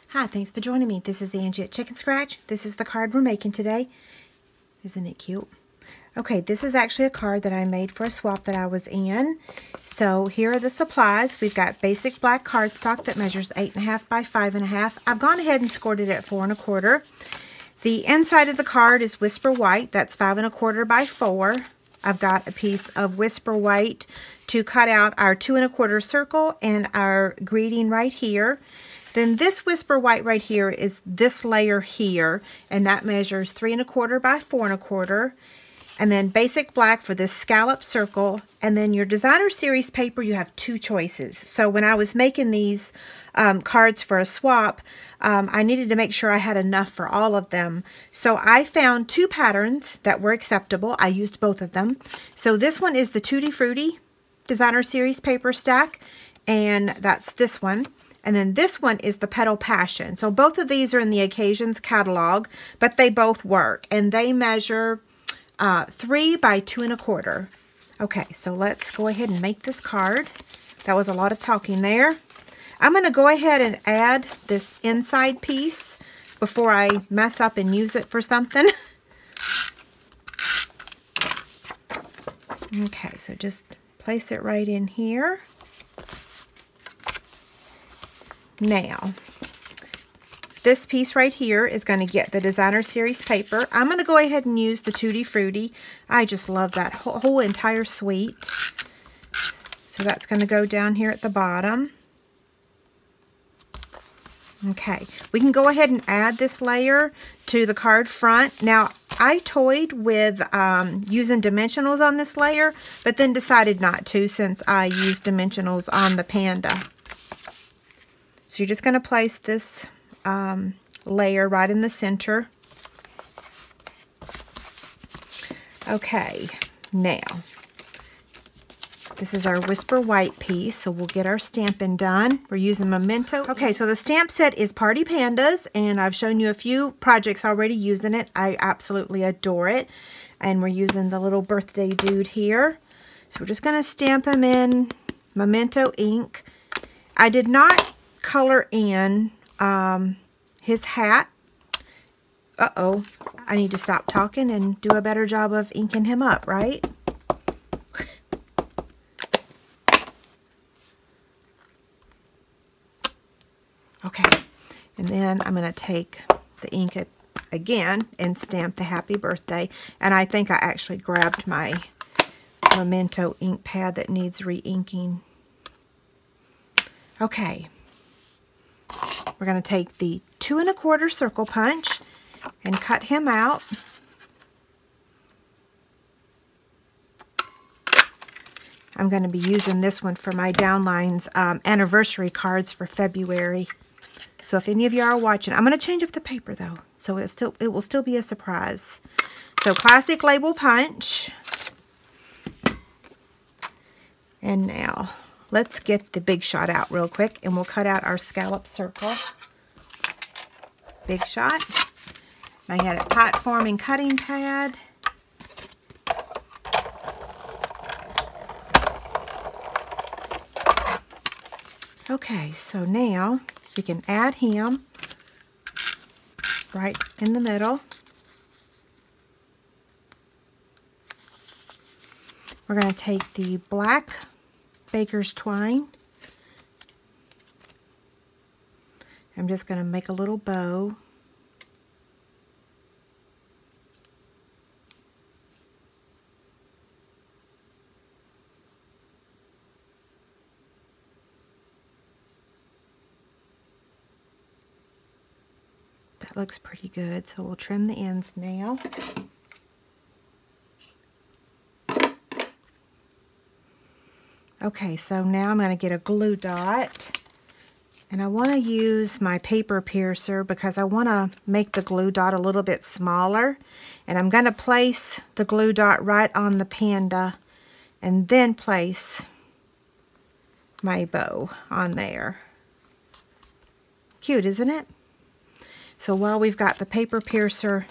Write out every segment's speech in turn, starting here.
Hi, thanks for joining me. This is Angie at Chicken Scratch. This is the card we're making today. Isn't it cute? Okay, this is actually a card that I made for a swap that I was in. So here are the supplies. We've got basic black cardstock that measures 8.5 by 5.5. I've gone ahead and scored it at 4 1/4. The inside of the card is Whisper White. That's 5 1/4 by 4. I've got a piece of Whisper White to cut out our 2 1/4 circle and our greeting right here. Then this Whisper White right here is this layer here, and that measures 3 1/4 by 4 1/4. And then basic black for this scallop circle. And then your designer series paper, you have 2 choices. So when I was making these cards for a swap, I needed to make sure I had enough for all of them. So I found 2 patterns that were acceptable. I used both of them. So this one is the Tutti Frutti designer series paper stack, and that's this one. And then this one is the Petal Passion. So both of these are in the Occasions catalog, but they both work. And they measure 3 by 2 1/4. Okay, so let's go ahead and make this card. That was a lot of talking there. I'm going to go ahead and add this inside piece before I mess up and use it for something. Okay, so just place it right in here. Now, this piece right here is going to get the designer series paper. I'm going to go ahead and use the Tutti Frutti. I just love that whole entire suite. So that's going to go down here at the bottom. Okay, we can go ahead and add this layer to the card front. Now, I toyed with using dimensionals on this layer, but then decided not to since I used dimensionals on the Panda. So you're just going to place this layer right in the center. Okay, now this is our Whisper White piece, so we'll get our stamping done. We're using Memento. Okay, so the stamp set is Party Pandas, and I've shown you a few projects already using it. I absolutely adore it. And we're using the little birthday dude here. So we're just going to stamp him in Memento ink. I did not color in his hat. Uh-oh, I need to stop talking and do a better job of inking him up, right? Okay, and then I'm going to take the ink again and stamp the happy birthday. And I think I actually grabbed my Memento ink pad that needs re-inking. Okay, we're going to take the 2 1/4 circle punch and cut him out. I'm going to be using this one for my Downlines anniversary cards for February. So if any of you are watching, I'm going to change up the paper though, so it will still be a surprise. So classic label punch. And now let's get the Big Shot out real quick, and we'll cut out our scallop circle. Big Shot. Magnetic pot forming cutting pad. Okay, so now we can add him right in the middle. We're going to take the black Baker's Twine. I'm just going to make a little bow. That looks pretty good, so we'll trim the ends now. Okay, so now I'm going to get a glue dot, and I want to use my paper piercer because I want to make the glue dot a little bit smaller, and I'm going to place the glue dot right on the Panda and then place my bow on there. Cute, isn't it? So while we've got the paper piercer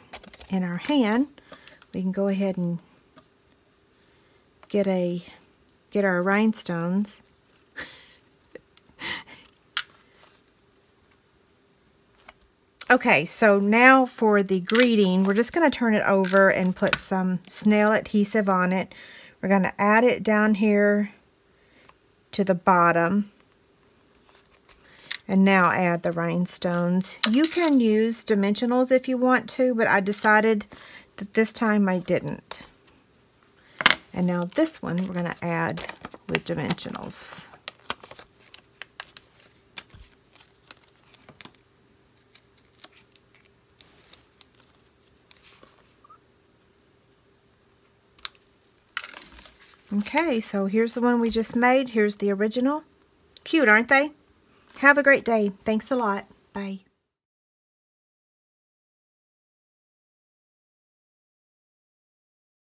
in our hand, we can go ahead and get our rhinestones. Okay, so now for the greeting, we're just going to turn it over and put some snail adhesive on it. We're going to add it down here to the bottom. And now add the rhinestones. You can use dimensionals if you want to, but I decided that this time I didn't. And now this one we're going to add with dimensionals. Okay, so here's the one we just made. Here's the original. Cute, aren't they? Have a great day. Thanks a lot. Bye.